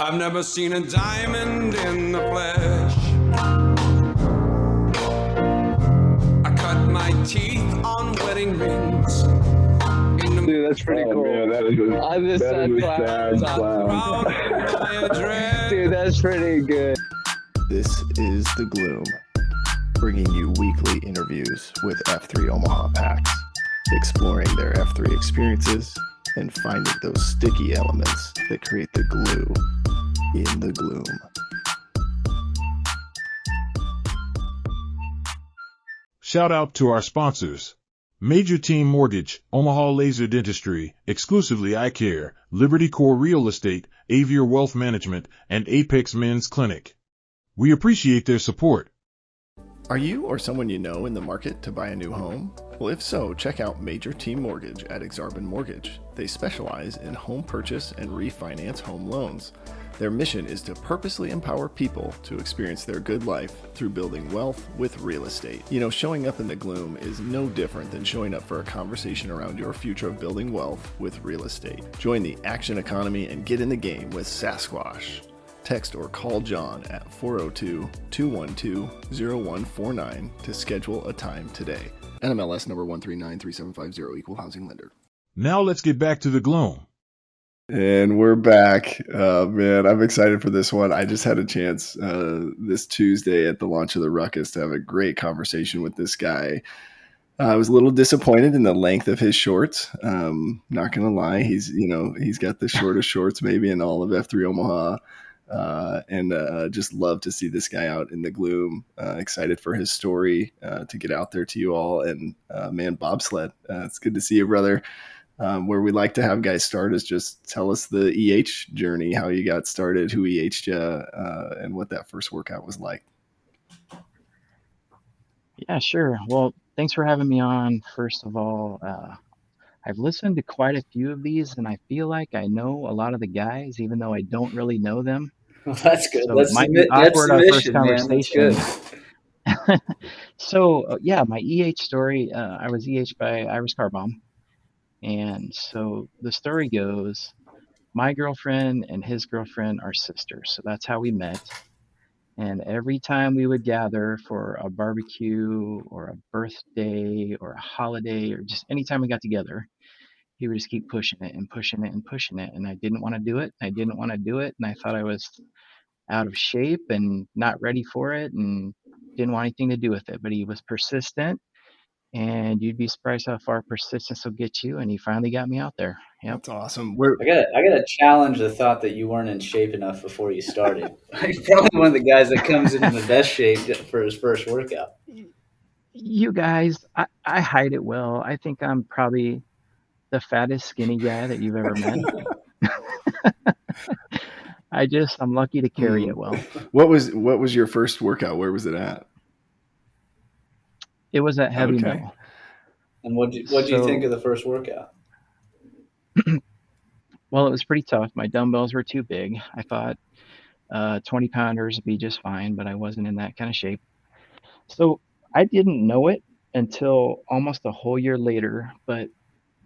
I've never seen a diamond in the flesh. I cut my teeth on wedding rings. Dude, that's pretty cool. Man, that is On this a sad sad clown. Dude, that's pretty good. This is The Gloom, bringing you weekly interviews with F3 Omaha packs, exploring their F3 experiences and finding those sticky elements that create the glue in the gloom. Shout out to our sponsors. Major Team Mortgage, Omaha Laser Dentistry, Exclusively Eye Care, Liberty Core Real Estate, Avier Wealth Management, and Apex Men's Clinic. We appreciate their support. Are you or someone you know in the market to buy a new home? Well, if so, check out Major Team Mortgage at Exarban Mortgage. They specialize in home purchase and refinance home loans. Their mission is to purposely empower people to experience their good life through building wealth with real estate. You know, showing up in the gloom is no different than showing up for a conversation around your future of building wealth with real estate. Join the action economy and get in the game with Sasquatch. Text or call John at 402-212-0149 to schedule a time today. NMLS number 1393750, Equal Housing Lender. Now let's get back to the gloom. And we're back. Man, I'm excited for this one. I just had a chance this Tuesday at the launch of the Ruckus to have a great conversation with this guy. I was a little disappointed in the length of his shorts. Not going to lie. He's got the shortest shorts maybe in all of F3 Omaha. And just love to see this guy out in the gloom. Excited for his story to get out there to you all. And man, Bobsled, it's good to see you, brother. Where we like to have guys start is just tell us the EH journey, how you got started, who EH'd you, and what that first workout was like. Yeah, sure. Well, thanks for having me on. First of all, I've listened to quite a few of these, and I feel like I know a lot of the guys, even though I don't really know them. Well, that's good. So it might be awkward our first conversation. Man. So, yeah, my EH story, I was EH by Iris Carbomb. And so the story goes, my girlfriend and his girlfriend are sisters. So that's how we met. And every time we would gather for a barbecue or a birthday or a holiday or just anytime we got together, he would just keep pushing it and pushing it and pushing it. And I didn't want to do it. And I thought I was out of shape and not ready for it and didn't want anything to do with it. But he was persistent. And you'd be surprised how far persistence will get you. And he finally got me out there. Yep. That's awesome. I gotta challenge the thought that you weren't in shape enough before you started. You're probably one of the guys that comes in the best shape for his first workout. You guys, I hide it well. I think I'm probably the fattest skinny guy that you've ever met. I'm lucky to carry it well. What was your first workout? Where was it at? It was at Heavy Metal. And what do you think of the first workout? Well, it was pretty tough. My dumbbells were too big. I thought 20 pounders would be just fine, but I wasn't in that kind of shape. So I didn't know it until almost a whole year later, but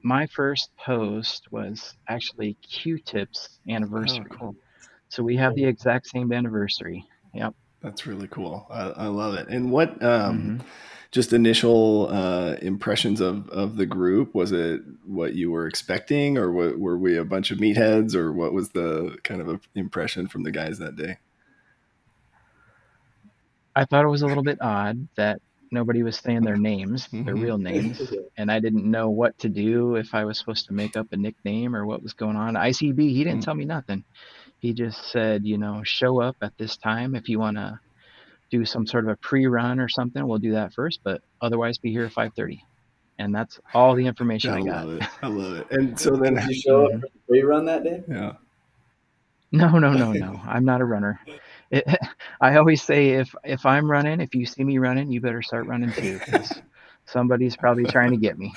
my first post was actually Q-Tip's anniversary. Oh, cool. So we have the exact same anniversary. Yep. That's really cool. I love it. And what just initial impressions of the group? Was it what you were expecting, or were we a bunch of meatheads, or what was the kind of impression from the guys that day? I thought it was a little bit odd that nobody was saying their names, their real names, and I didn't know what to do, if I was supposed to make up a nickname or what was going on. ICB, he didn't tell me nothing. He just said, show up at this time. If you want to do some sort of a pre-run or something, we'll do that first, but otherwise be here at 5:30. And that's all the information I got. I love it. And so then did you show up for the pre-run that day? Yeah. No. I'm not a runner. I always say if I'm running, if you see me running, you better start running too, because somebody's probably trying to get me.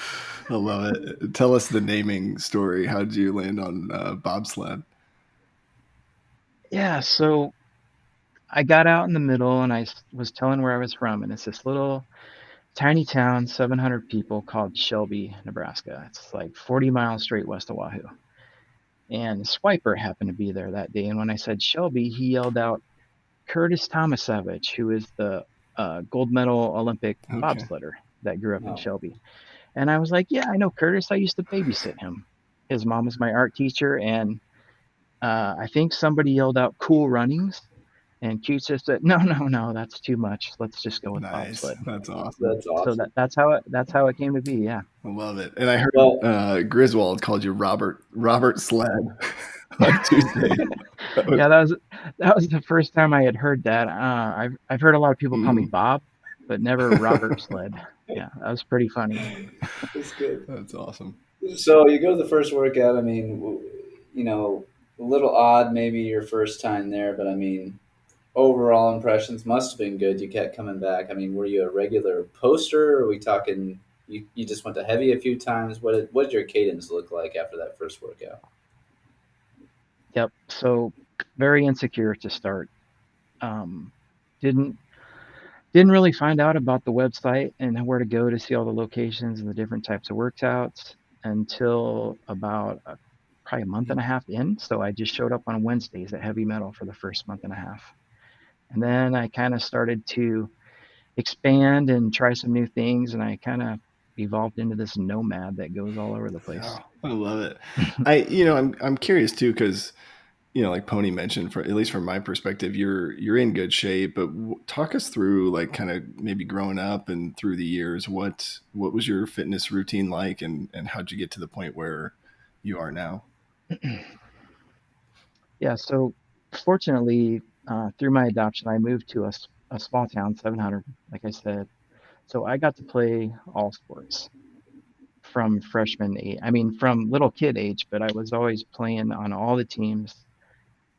I love it. Tell us the naming story. How did you land on Bobsled? Yeah, so I got out in the middle and I was telling where I was from, and it's this little tiny town, 700 people, called Shelby, Nebraska. It's like 40 miles straight west of Wahoo. And Swiper happened to be there that day. And when I said Shelby, he yelled out Curtis Tomasevich, who is the gold medal Olympic Okay. bobsledder that grew up in Oh, Shelby. And I was like, yeah, I know Curtis. I used to babysit him. His mom was my art teacher. And I think somebody yelled out Cool Runnings. And Cute just said, no, no, no, that's too much. Let's just go with Nice. bobsled. That's awesome. that's So awesome. that's how it came to be. Yeah. I love it. And I heard Well, Griswold called you Robert Sled on Tuesday. That was, Yeah, that was the first time I had heard that. I've heard a lot of people call me mm. Bob, but never Robert Sled. Yeah, that was pretty funny. that's good. That's awesome. So you go to the first workout. I mean, a little odd maybe your first time there, but I mean, overall impressions must have been good. You kept coming back. I mean, were you a regular poster? Or are we talking? You just went to heavy a few times. What did your cadence look like after that first workout? Yep. So very insecure to start. Um, didn't didn't really find out about the website and where to go to see all the locations and the different types of workouts until about probably a month and a half in. So I just showed up on Wednesdays at Heavy Metal for the first month and a half, and then I kind of started to expand and try some new things, and I kind of evolved into this nomad that goes all over the place. Oh, I love it. I'm curious too because like Pony mentioned, for at least from my perspective, you're in good shape. But talk us through like kind of maybe growing up and through the years. What was your fitness routine like, and how'd you get to the point where you are now? Yeah, so fortunately, through my adoption, I moved to a small town, 700, like I said. So I got to play all sports from freshman age. I mean, from little kid age, but I was always playing on all the teams,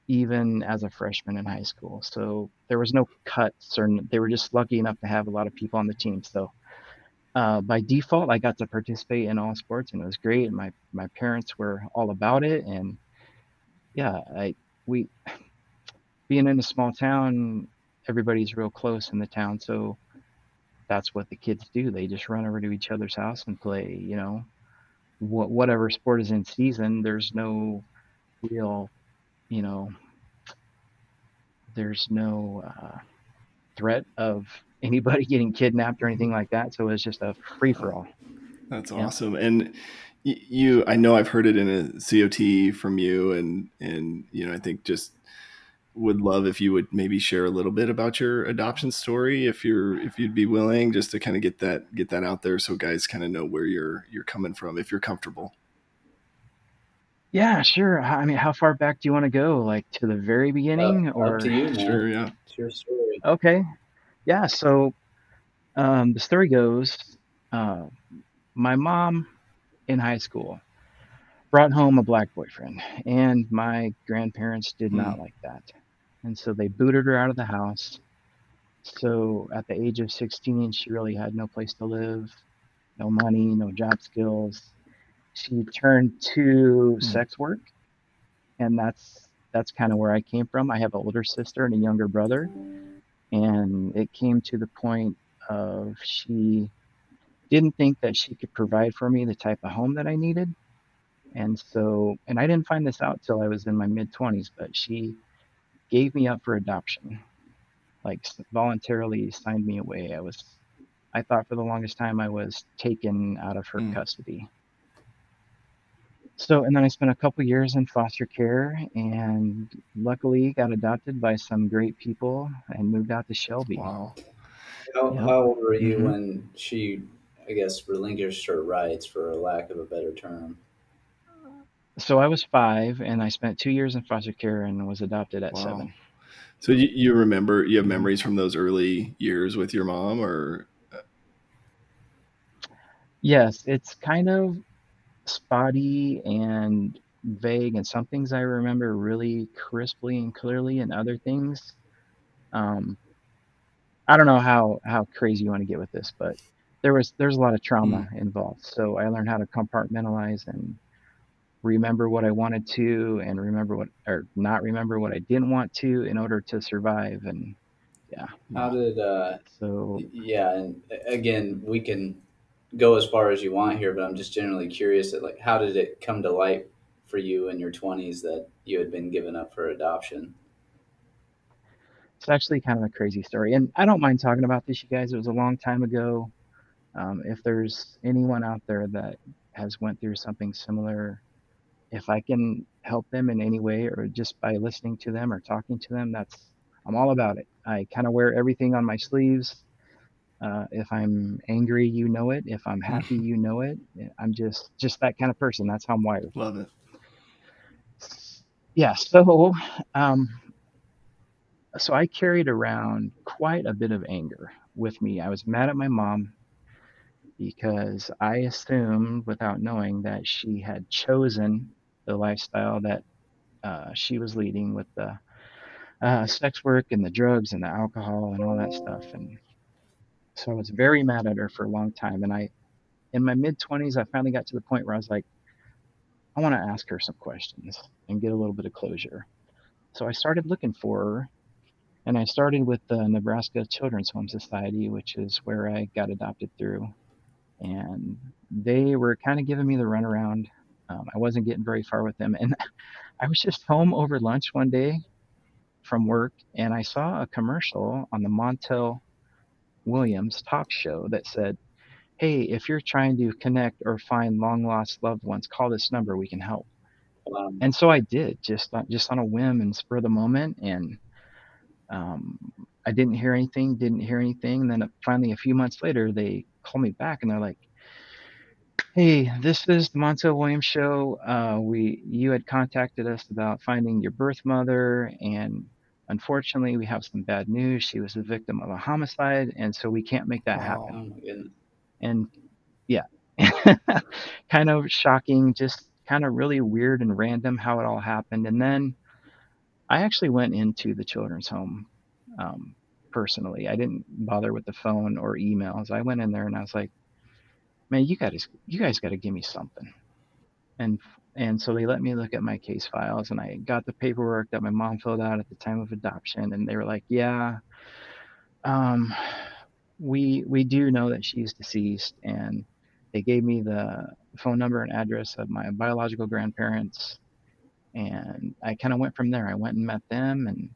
even as a freshman in high school. So there was no cuts, or they were just lucky enough to have a lot of people on the team. So by default, I got to participate in all sports, and it was great. And my parents were all about it, and yeah, I we being in a small town, everybody's real close in the town, so that's what the kids do. They just run over to each other's house and play. Whatever sport is in season. There's no real, you know, there's no threat of anybody getting kidnapped or anything like that. So it's just a free for all. That's Yeah. awesome. And I know I've heard it in a COT from you, and I think just would love if you would maybe share a little bit about your adoption story, if you'd be willing, just to kind of get that out there so guys kind of know where you're coming from, if you're comfortable. Yeah, sure. I mean, how far back do you want to go? Like to the very beginning Up to or? you, man. Sure, yeah. It's your story. Okay. Yeah. So the story goes, uh, my mom in high school brought home a black boyfriend, and my grandparents did not Hmm. like that. And so they booted her out of the house. So at the age of 16, she really had no place to live, no money, no job skills. She turned to Hmm. sex work, and that's kind of where I came from. I have an older sister and a younger brother, and it came to the point of she didn't think that she could provide for me the type of home that I needed. And I didn't find this out till I was in my mid 20s, but she gave me up for adoption, like voluntarily signed me away. I thought for the longest time I was taken out of her Hmm. custody. So, and then I spent a couple years in foster care and luckily got adopted by some great people and moved out to Shelby. Wow. Yep. How old were you hmm when she, I guess, relinquished her rights, for a lack of a better term? So I was 5 and I spent 2 years in foster care and was adopted at Wow. 7. So you remember, you have hmm memories from those early years with your mom, or Yes, it's kind of spotty and vague, and some things I remember really crisply and clearly, and other things, um, I don't know how crazy you want to get with this, but there's a lot of Hmm. trauma involved. So I learned how to compartmentalize and remember what I wanted to, and remember what or not remember what I didn't want to in order to survive. And yeah, How Wow. did, so yeah, and again, we can go as far as you want here, but I'm just generally curious at like how did it come to light for you in your 20s that you had been given up for adoption? It's actually kind of a crazy story, and I don't mind talking about this, you guys. It was a long time ago. If there's anyone out there that has went through something similar, if I can help them in any way, or just by listening to them or talking to them, I'm all about it. I kind of wear everything on my sleeves. If I'm angry, you know it. If I'm happy, you know it. I'm just that kind of person. That's how I'm wired. Love it. Yeah. So I carried around quite a bit of anger with me. I was mad at my mom because I assumed, without knowing, that she had chosen the lifestyle that she was leading with the sex work and the drugs and the alcohol and all that stuff. And so I was very mad at her for a long time. And in my mid 20s, I finally got to the point where I was like, I want to ask her some questions and get a little bit of closure. So I started looking for her, and I started with the Nebraska Children's Home Society, which is where I got adopted through. And they were kind of giving me the runaround. I wasn't getting very far with them. And I was just home over lunch one day from work, and I saw a commercial on the Montel Williams talk show that said, "Hey, if you're trying to connect or find long lost loved ones, call this number. We can help." Um, And so I did, just on a whim and spur of the moment. And um, I didn't hear anything. And then finally, a few months later, they called me back and they're like, "Hey, this is the Montel Williams show. You had contacted us about finding your birth mother, and unfortunately, we have some bad news. She was the victim of a homicide, and so we can't make that Wow. happen." oh my goodness. And yeah, kind of shocking, just kind of really weird and random how it all happened. And then I actually went into the children's home um, personally. I didn't bother with the phone or emails. I went in there and I was like, "Man, you guys got to give me something." And and so they let me look at my case files, and I got the paperwork that my mom filled out at the time of adoption, and they were like, "Yeah, um, we do know that she's deceased," and they gave me the phone number and address of my biological grandparents, and I kind of went from there. I went and met them, and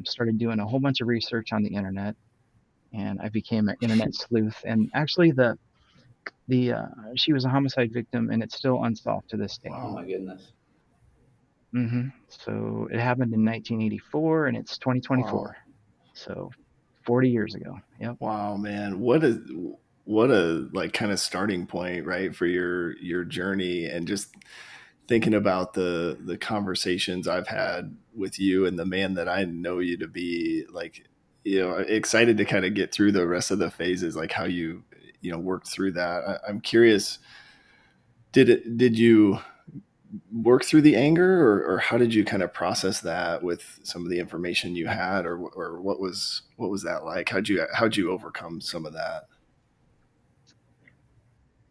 started doing a whole bunch of research on the internet, and I became an internet sleuth. And actually, the she was a homicide victim, and it's still unsolved to this day. Oh Wow. my goodness. So it happened in 1984, and it's Wow. 2024. So 40 years ago. Yep. Wow, man. What a like kind of starting point, right, for your journey, and just thinking about the conversations I've had with you and the man that I know you to be, like, excited to kind of get through the rest of the phases, like how you worked through that. I'm curious, did you work through the anger, or how did you kind of process that with some of the information you had, or what was that like? How'd you overcome some of that?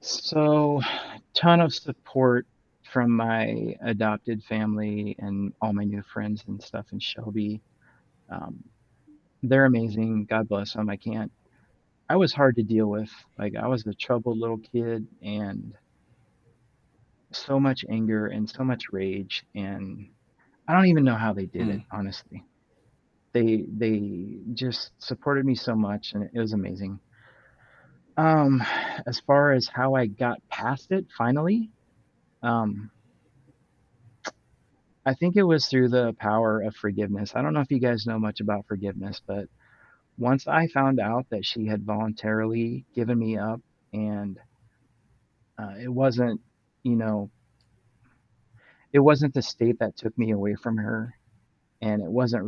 So, ton of support from my adopted family and all my new friends and stuff in Shelby. Um, they're amazing. God bless them. I was hard to deal with. Like, I was a troubled little kid, and so much anger and so much rage. And I don't even know how they did Hmm. it, honestly. They just supported me so much, and it was amazing. Um, as far as how I got past it finally, um, I think it was through the power of forgiveness. I don't know if you guys know much about forgiveness, but once I found out that she had voluntarily given me up, and it wasn't, you know, it wasn't the state that took me away from her, and it wasn't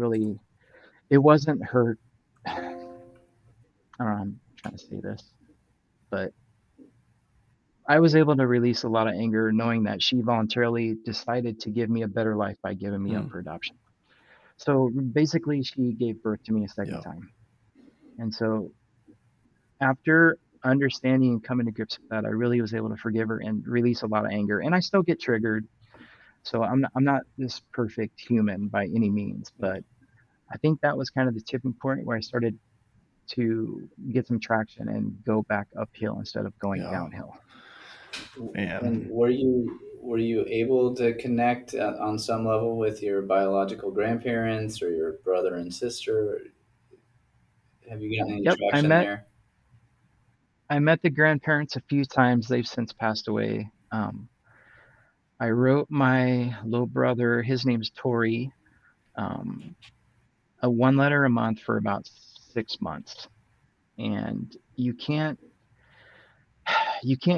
her. I'm trying to say this, but I was able to release a lot of anger knowing that she voluntarily decided to give me a better life by giving me up Hmm. for adoption. So basically, she gave birth to me a second Yeah. time. And so after understanding and coming to grips with that, I really was able to forgive her and release a lot of anger. And I still get triggered. So I'm not this perfect human by any means, but I think that was kind of the tipping point where I started to get some traction and go back uphill instead of going Yeah. downhill. And Man. were you able to connect on some level with your biological grandparents or your brother and sister? Have you gotten any Yep, traction there? I met the grandparents a few times. They've since passed away. I wrote my little brother, his name's Tori, um, a one letter a month for about 6 months. And you can't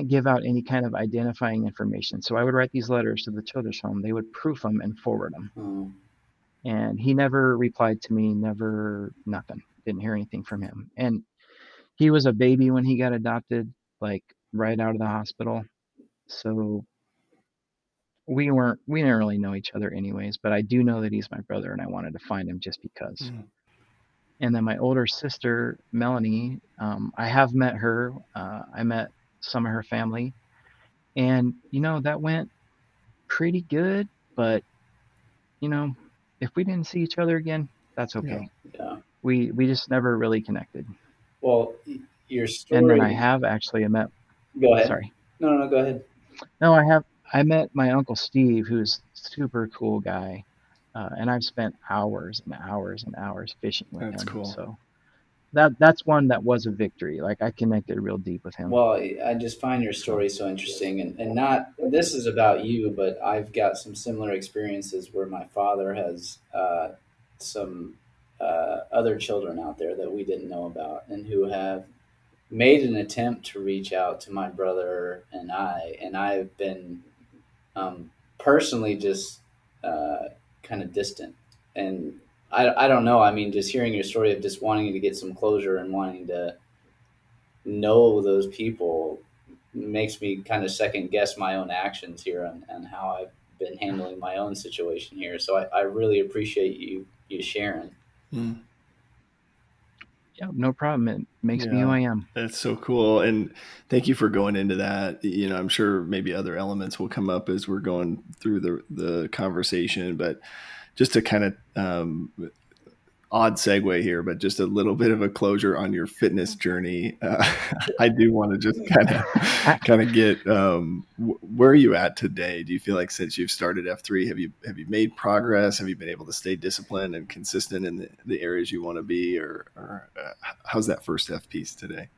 give out any kind of identifying information. So I would write these letters to the children's home. They would proof them and forward them. Oh, And he never replied to me, never, nothing. Didn't hear anything from him. And he was a baby when he got adopted, like right out of the hospital. So we didn't really know each other anyways, but I do know that he's my brother and I wanted to find him just because. Mm. And then my older sister, Melanie, I have met her. I met some of her family, and that went pretty good. But you know, if we didn't see each other again, that's Yeah. okay. yeah. We just never really connected. Well, your And then I story. have actually met. Go ahead. Sorry, No, no, go ahead. no, I met my uncle Steve, who's super cool guy, and I've spent hours and hours and hours fishing with That's him. cool. So that's one that was a victory. Like I connected real deep with him. Well, I just find your So story so interesting, and not this is about you, but I've got some similar experiences where my father has some other children out there that we didn't know about, and who have made an attempt to reach out to my brother and I've been personally just kind of distant, and I don't know. I mean, just hearing your story of just wanting to get some closure and wanting to know those people makes me kind of second guess my own actions here and how I've been handling my own situation here. So I really appreciate you sharing. Mm. yeah, no problem. It makes me who Yeah, I am. that's so cool. And thank you for going into that. I'm sure maybe other elements will come up as we're going through the conversation, but just to kind of odd segue here, but just a little bit of a closure on your fitness journey. I do want to just kind of get where are you at today? Do you feel like since you've started F3, have you made progress? Have you been able to stay disciplined and consistent in the areas you want to be, or how's that first F piece today?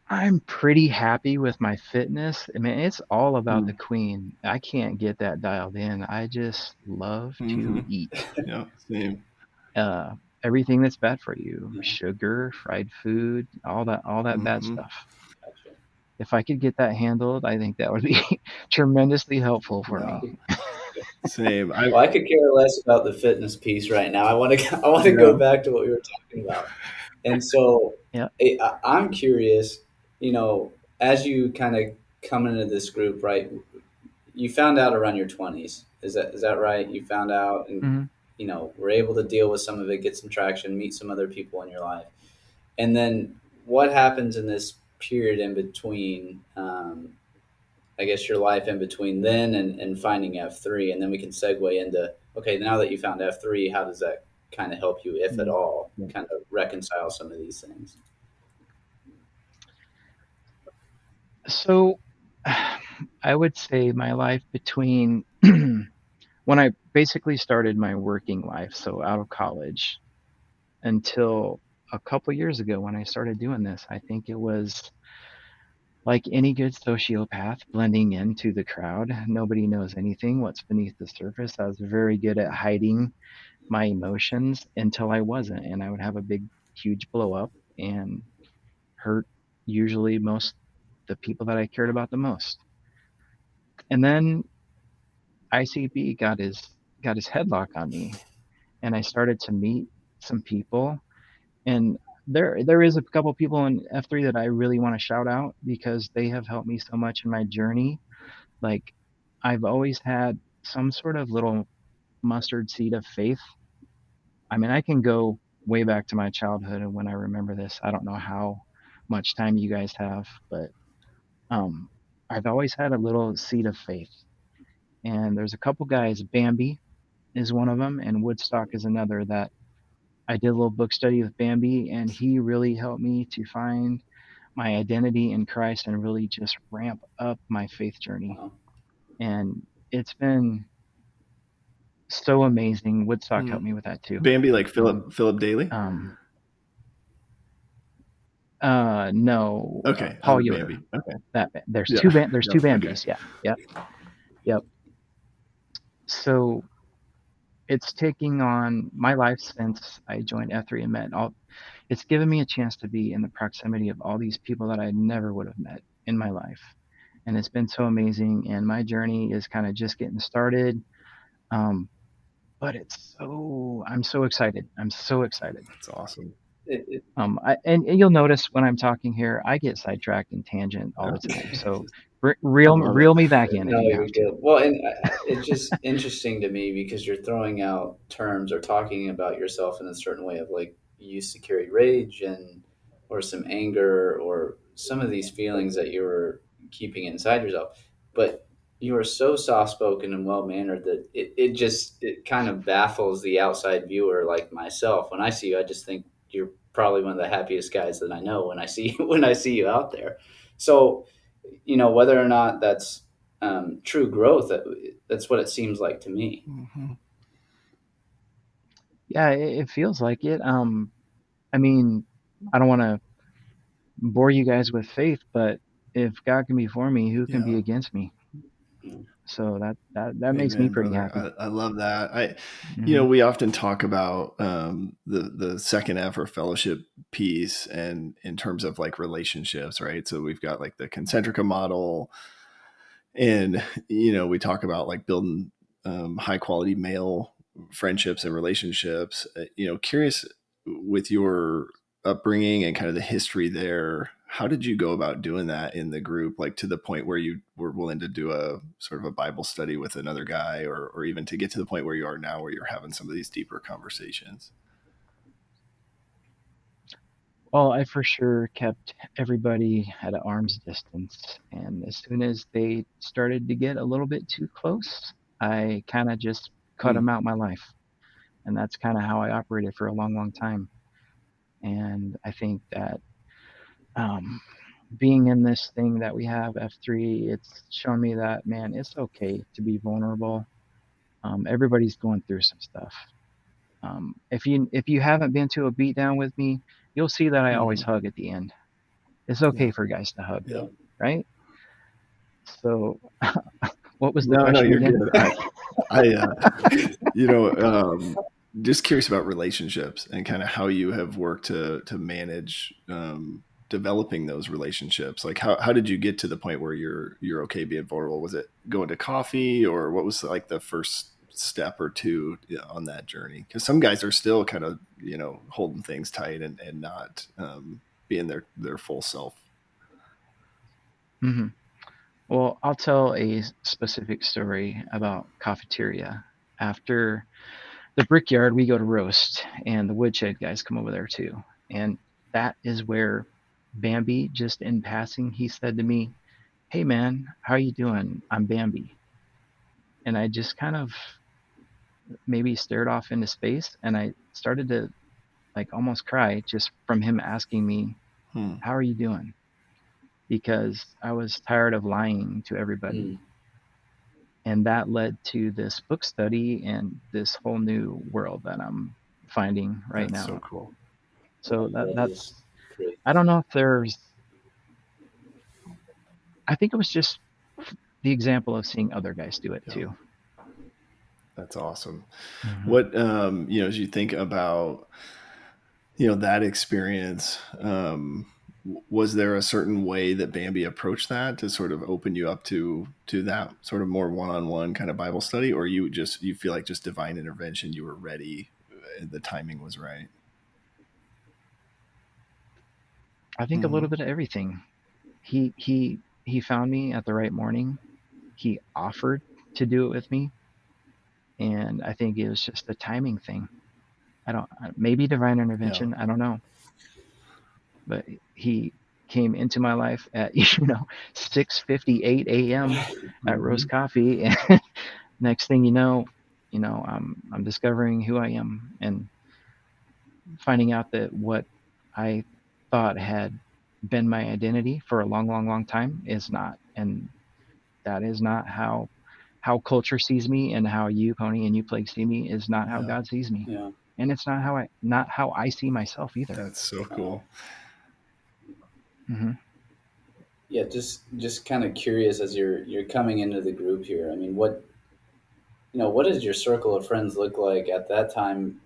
I'm pretty happy with my fitness. I mean, it's all about the Mm. queen. I can't get that dialed in. I just love to Mm-hmm. eat. Yeah, same. Uh, Everything that's bad for you, Yeah, sugar, fried food, all that bad Mm-hmm. stuff. gotcha. If I could get that handled, I think that would be tremendously helpful for Yeah, me. same. Well, I could care less about the fitness piece right now. I want to go Yeah. back to what we were talking about. And so Yeah. I'm curious, as you kind of come into this group, right? You found out around your 20s. Is that right? You found out and Hmm. were able to deal with some of it, get some traction, meet some other people in your life. And then what happens in this period in between, I guess your life in between then and finding F3, and then we can segue into, okay, now that you found F3, how does that kind of help you, if at Mm. all, Yeah. kind of reconcile some of these things? So I would say my life between when I basically started my working life, so out of college, until a couple years ago when I started doing this, I think it was like any good sociopath blending into the crowd. Nobody knows anything what's beneath the surface. I was very good at hiding my emotions until I wasn't, and I would have a big, huge blow up and hurt usually most the people that I cared about the most. And then ICB got his headlock on me, and I started to meet some people. And there is a couple people in F3 that I really want to shout out because they have helped me so much in my journey. Like I've always had some sort of little mustard seed of faith. I mean, I can go way back to my childhood and when I remember this. I don't know how much time you guys have, but um I've always had a little seed of faith. And there's a couple guys, Bambi is one of them and Woodstock is another that I did a little book study with Bambi and he really helped me to find my identity in Christ and really just ramp up my faith journey. Wow. And it's been so amazing. Woodstock Mm. helped me with that too. Bambi, like Philip Daly? Um, no, Okay, Paul other Yoder. Bambi. Okay. There's Yeah. there's Yep. two Okay. Bambis. Yeah. Yep. Yep. So it's taking on my life since I joined F3 and met all. It's given me a chance to be in the proximity of all these people that I never would have met in my life, and it's been so amazing. And my journey is kind of just getting started. Um, but I'm so excited. I'm so excited. That's awesome. And you'll notice when I'm talking here, I get sidetracked and tangent all the time. So I love it. reel me back in if No, you you're have to. good. Well, and it's just interesting to me because you're throwing out terms or talking about yourself in a certain way of like you used to carry rage and or some anger or some of these feelings that you were keeping inside yourself. But you are so soft spoken and well mannered that it kind of baffles the outside viewer like myself. When I see you, I just think you're probably one of the happiest guys that I know when I see when I see you out there. So whether or not that's true growth, that's what it seems like to me. Mm-hmm. Yeah, it feels like it. I mean, I don't want to bore you guys with faith, but if God can be for me, who can be Yeah. against me? So that makes me Amen, pretty brother. happy. I love that. Hmm. We often talk about the second F or fellowship piece, and in terms of like relationships, right? So we've got like the concentrica model, and we talk about like building high quality male friendships and relationships. Curious with your upbringing and kind of the history there, how did you go about doing that in the group, like to the point where you were willing to do a sort of a Bible study with another guy, or even to get to the point where you are now where you're having some of these deeper conversations? Well, I for sure kept everybody at an arm's distance, and as soon as they started to get a little bit too close, I kind of just cut Hmm. them out my life, and that's kind of how I operated for a long, long time. And I think that um, being in this thing that we have F3, it's shown me that, man, it's okay to be vulnerable. Everybody's going through some stuff. If you haven't been to a beatdown with me, you'll see that I always Mm-hmm. hug at the end. It's okay Yeah. for guys to hug, Yeah. right? So, what was the No, question you're again? good. I you know, just curious about relationships and kind of how you have worked to manage developing those relationships. Like how did you get to the point where you're okay being vulnerable? Was it going to coffee, or what was like the first step or two on that journey? Because some guys are still kind of holding things tight and not being their full self. Hmm. Well, I'll tell a specific story about cafeteria. After the brickyard, we go to roast, and the woodshed guys come over there too. And that is where Bambi, just in passing, he said to me, "Hey man, how you doing? I'm Bambi." And I just kind of maybe stared off into space, and I started to like almost cry just from him asking me, Hmm. "How are you doing?" Because I was tired of lying to everybody. Hmm. And that led to this book study and this whole new world that I'm finding right That's so now. cool. So That is that's great. I don't know if there's I think it was just the example of seeing other guys do it Yeah. too. That's awesome. Mm-hmm. What as you think about that experience, was there a certain way that Bambi approached that to sort of open you up to that sort of more one-on-one kind of Bible study, or you feel like just divine intervention, you were ready, the timing was right? I think a Mm-hmm. little bit of everything. He found me at the right morning. He offered to do it with me, and I think it was just a timing thing. I don't maybe divine Yeah. intervention. I don't know, but he came into my life at 6:58 a.m. at Mm-hmm. roast coffee, and next thing I'm discovering who I am and finding out that what I thought had been my identity for a long, long, long time is not. And that is not how culture sees me, and how you, Pony, and you, Plague, see me is not how Yeah, God sees me. Yeah. And it's not how I see myself either. that's so Uh, cool. Hmm. yeah. Just kind of curious as you're coming into the group here. I mean, what does your circle of friends look like at that time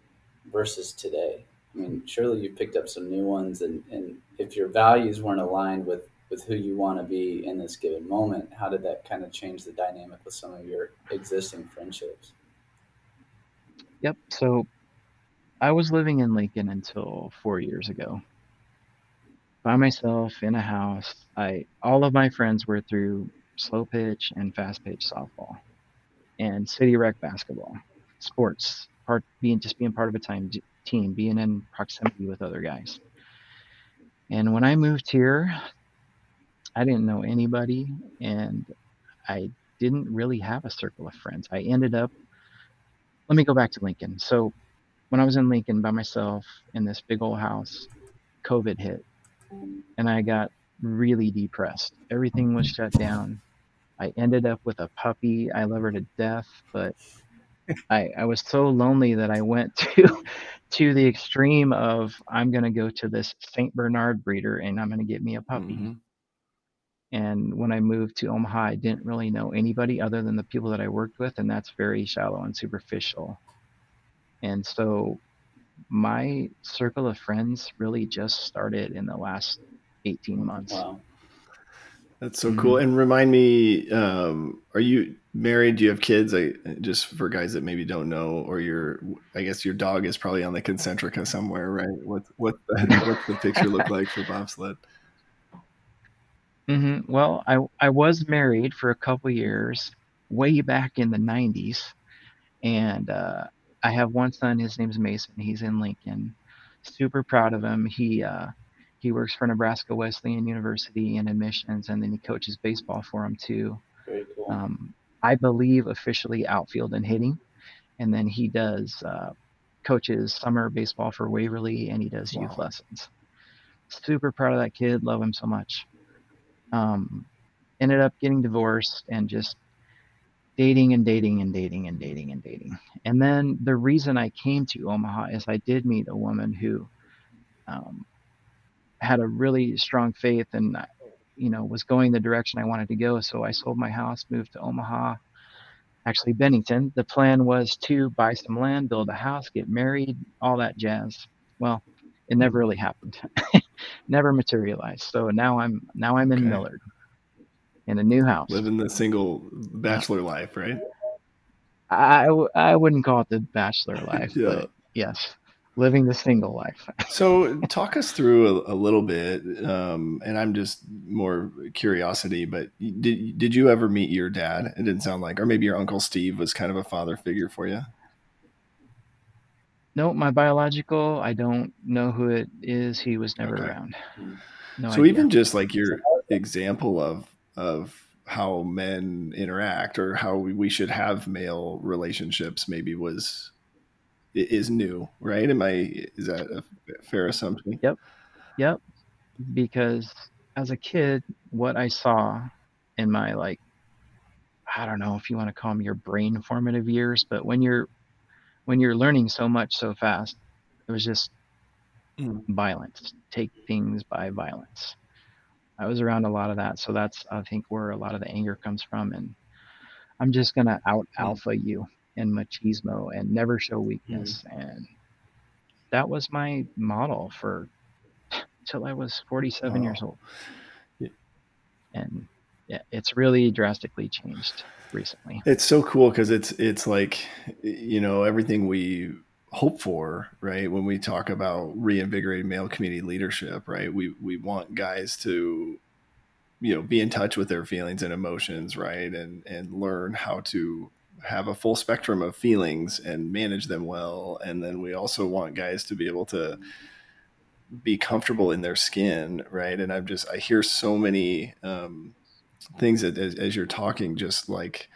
versus today? I mean, surely you picked up some new ones, and if your values weren't aligned with who you want to be in this given moment, how did that kind of change the dynamic with some of your existing friendships? Yep. So I was living in Lincoln until 4 years ago by myself in a house. All of my friends were through slow pitch and fast pitch softball and city rec basketball, sports, being part of a team, being in proximity with other guys. And when I moved here, I didn't know anybody, and I didn't really have a circle of friends. Let me go back to Lincoln. So when I was in Lincoln by myself in this big old house, COVID hit, and I got really depressed. Everything was shut down. I ended up with a puppy. I love her to death, but I was so lonely that I went to the extreme of I'm gonna go to this Saint Bernard breeder and I'm gonna get me a puppy. Hmm. And when I moved to Omaha, I didn't really know anybody other than the people that I worked with, and that's very shallow and superficial. And so my circle of friends really just started in the last 18 months. Wow. That's so Hmm. cool. And remind me, are you married? Do you have kids? Just for guys that maybe don't know, or I guess your dog is probably on the Concentrica somewhere, right? What's the picture look like for bobsled? Well, I was married for a couple years, way back in the 90s, and I have one son. His name's Mason. He's in Lincoln. Super proud of him. He works for Nebraska Wesleyan University in admissions, and then he coaches baseball for him too. Very cool. Um, I believe officially outfield and hitting, and then he does coaches summer baseball for Waverly, and he does youth Wow. lessons. Super proud of that kid. Love him so much. Um, Ended up getting divorced and just dating and dating and dating and dating and dating. And then the reason I came to Omaha is I did meet a woman who um, had a really strong faith and was going the direction I wanted to go. So I sold my house, moved to Omaha, actually Bennington. The plan was to buy some land, build a house, get married, all that jazz. Well, it never really happened. Never materialized. So now I'm in Okay. Millard in a new house. Living the single Yeah. bachelor life, right? I wouldn't call it the bachelor life, Yeah. but yes, living the single life. So talk us through a little bit, and I'm just more curiosity, but did you ever meet your dad? It didn't sound like, or maybe your uncle Steve was kind of a father figure for you. No, my biological, I don't know who it is. He was never Okay. around. No So idea. even just like your example of how men interact or how we should have male relationships maybe is new, right? Is that a fair assumption? Yep, yep. Because as a kid, what I saw in my I don't know if you want to call them your brain formative years, but when you're learning so much so fast, it was just Mm. violence. Take things by violence. I was around a lot of that, so that's I think where a lot of the anger comes from. And I'm just gonna out Mm. alpha you and machismo and never show Mm. weakness. And that was my model for till I was 47 years Wow. old. And yeah, it's really drastically changed recently. It's so cool because it's like, everything we hope for, right? When we talk about reinvigorating male community leadership, right? We want guys to, be in touch with their feelings and emotions, right? And learn how to have a full spectrum of feelings and manage them well. And then we also want guys to be able to be comfortable in their skin, right? And I hear so many things that as you're talking, just like,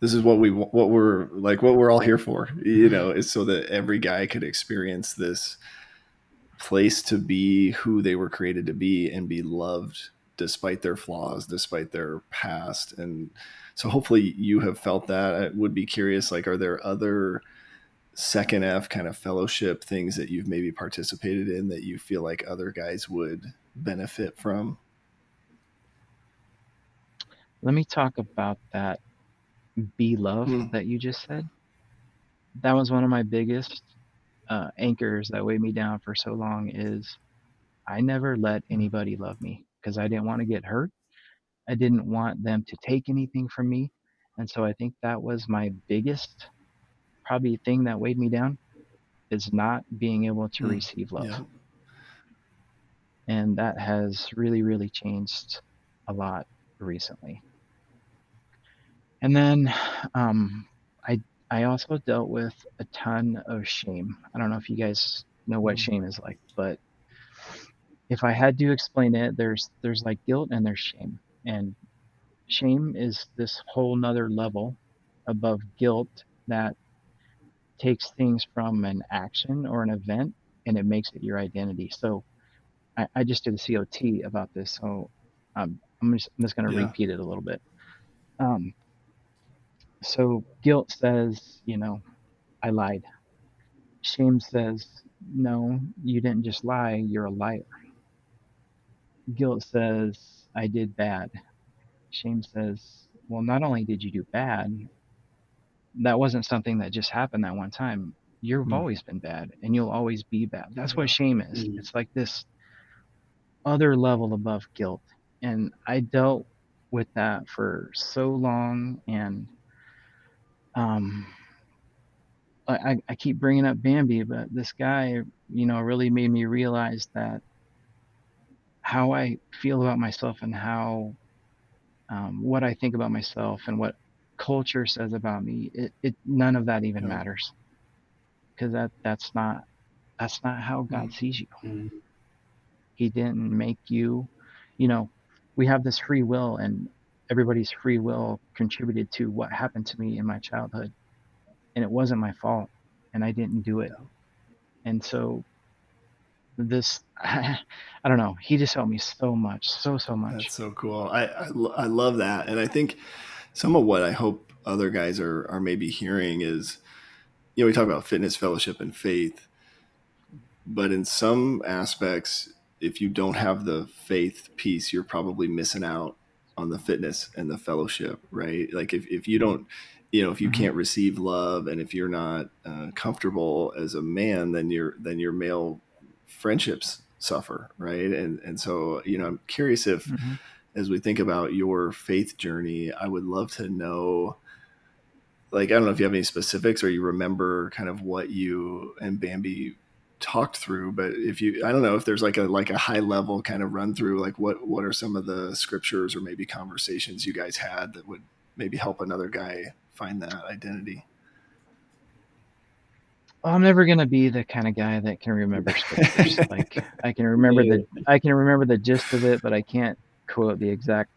this is what we're all here for, is so that every guy could experience this place to be who they were created to be and be loved despite their flaws, despite their past. And so hopefully you have felt that. I would be curious, like, are there other second F kind of fellowship things that you've maybe participated in that you feel like other guys would benefit from? Let me talk about that be love that you just said. That was one of my biggest anchors that weighed me down for so long. Is I never let anybody love me because I didn't want to get hurt. I didn't want them to take anything from me. And so I think that was my biggest probably thing that weighed me down, is not being able to receive love. Yeah. And that has really, really changed a lot recently. And then I also dealt with a ton of shame. I don't know if you guys know what shame is like, but if I had to explain it, there's like guilt and there's shame. And shame is this whole nother level above guilt that takes things from an action or an event and it makes it your identity. So I just did a COT about this, so I'm just going to repeat it a little bit. So guilt says, I lied. Shame says, no, you didn't just lie, you're a liar. Guilt says, I did bad. Shame says, well, not only did you do bad, that wasn't something that just happened that one time. You've always been bad and you'll always be bad. That's what shame is. It's like this other level above guilt. And I dealt with that for so long. And I keep bringing up Bambi, but this guy, really made me realize that how I feel about myself and how what I think about myself and what culture says about me, it none of that even matters, because that's not how God sees you. He didn't make you. We have this free will, and everybody's free will contributed to what happened to me in my childhood, and it wasn't my fault, and I didn't do it. And so this, I don't know, he just helped me so much, so much. That's so cool. I love that. And I think some of what I hope other guys are maybe hearing is, we talk about fitness, fellowship, and faith, but in some aspects, if you don't have the faith piece, you're probably missing out on the fitness and the fellowship, right? Like if you don't, if you can't receive love, and if you're not comfortable as a man, then your male friendships suffer, right? And so, I'm curious if, as we think about your faith journey, I would love to know, like, I don't know if you have any specifics or you remember kind of what you and Bambi talked through, but I don't know if there's like a high level kind of run through, like what are some of the scriptures or maybe conversations you guys had that would maybe help another guy find that identity. Well, I'm never going to be the kind of guy that can remember scriptures. Like I can remember the gist of it, but I can't quote the exact,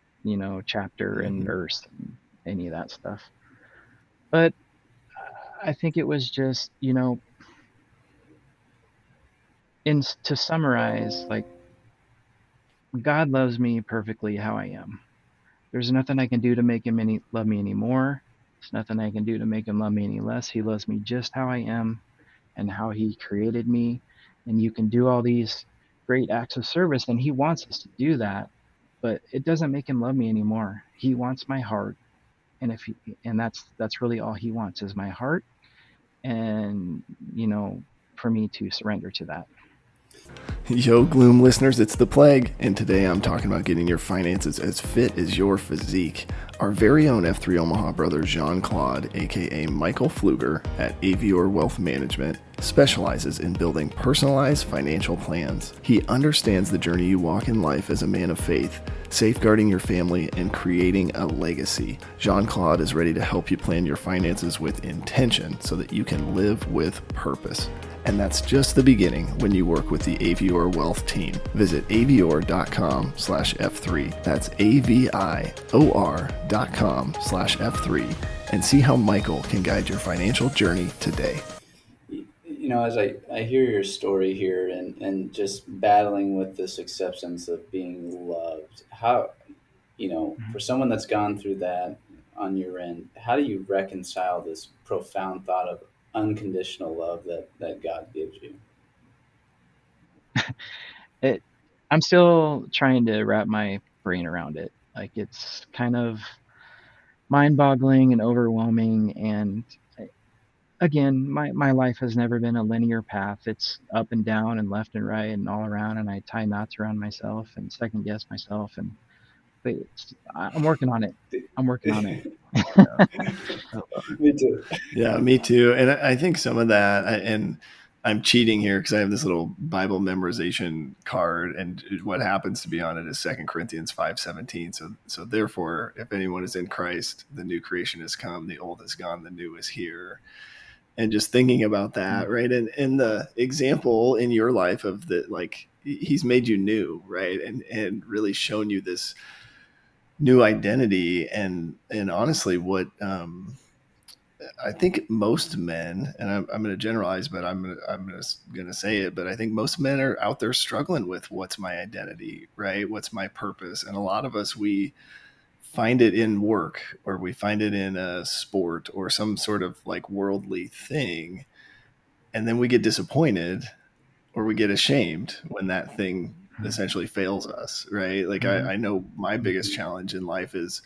chapter and verse and any of that stuff. But I think it was just, to summarize, like, God loves me perfectly how I am. There's nothing I can do to make him love me anymore. There's nothing I can do to make him love me any less. He loves me just how I am and how he created me. And you can do all these great acts of service, and he wants us to do that, but it doesn't make him love me anymore. He wants my heart. And that's really all he wants, is my heart. And, for me to surrender to that. Yo, Gloom listeners, it's the Plague, and today I'm talking about getting your finances as fit as your physique. Our very own F3 Omaha brother Jean-Claude, aka Michael Pfluger at Avior Wealth Management, specializes in building personalized financial plans. He understands the journey you walk in life as a man of faith, safeguarding your family and creating a legacy. Jean-Claude is ready to help you plan your finances with intention so that you can live with purpose. And that's just the beginning when you work with the Avior Wealth team. Visit avior.com/F3. That's AVIOR.com/F3 and see how Michael can guide your financial journey today. as I hear your story here, and just battling with this acceptance of being loved, how, for someone that's gone through that on your end, how do you reconcile this profound thought of unconditional love that God gives you? It I'm still trying to wrap my brain around it. Like it's kind of mind-boggling and overwhelming, and again, my life has never been a linear path. It's up and down and left and right and all around, and I tie knots around myself and second guess myself, and but I'm working on it. I'm working on it. Me too. Yeah, me too. And I think some of that, and I'm cheating here because I have this little Bible memorization card, and what happens to be on it is 2 Corinthians 5:17. So therefore, if anyone is in Christ, the new creation has come, the old is gone, the new is here. And just thinking about that, right? And the example in your life of the, like, he's made you new, right? And really shown you this new identity. And honestly, what I think most men, and I'm going to generalize, but I'm going to say it, but I think most men are out there struggling with what's my identity, right? What's my purpose? And a lot of us, we find it in work, or we find it in a sport or some sort of like worldly thing. And then we get disappointed or we get ashamed when that thing essentially fails us, right? Like I know my biggest challenge in life is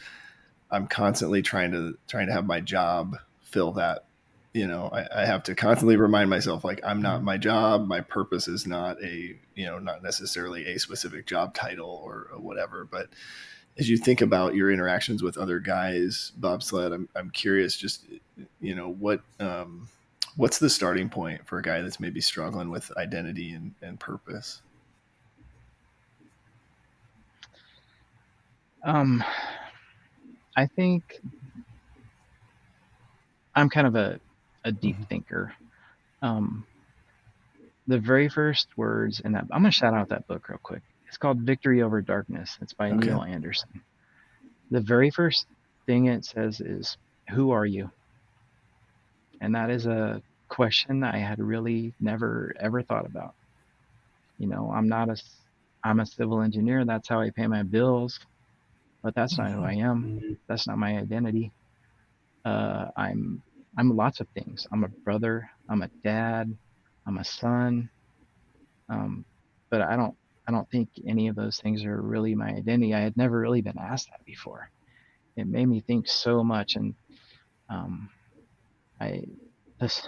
I'm constantly trying to have my job fill that. I have to constantly remind myself, like, I'm not my job. My purpose is not not necessarily a specific job title or whatever. But as you think about your interactions with other guys, Bobsled, I'm curious, just, what's the starting point for a guy that's maybe struggling with identity and purpose? I think I'm kind of a deep thinker. Um, the very first words in that, I'm going to shout out that book real quick. It's called Victory Over Darkness. It's by Okay. Neil Anderson. The very first thing it says is, "Who are you?" And that is a question I had really never ever thought about. I'm a civil engineer. That's how I pay my bills, but that's not who I am. Mhm. That's not my identity. Uh, I'm I'm lots of things. I'm a brother. I'm a dad. I'm a son. Um, but I don't think any of those things are really my identity. I had never really been asked that before. It made me think so much, and um, I this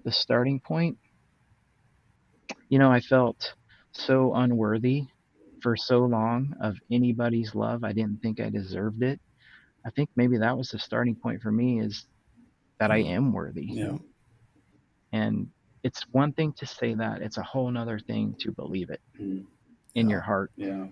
the starting point. I felt so unworthy for so long of anybody's love. I didn't think I deserved it. I think maybe that was the starting point for me, is that I am worthy. Yeah. And it's one thing to say that, it's a whole nother thing to believe it Mm. in your heart. Yeah.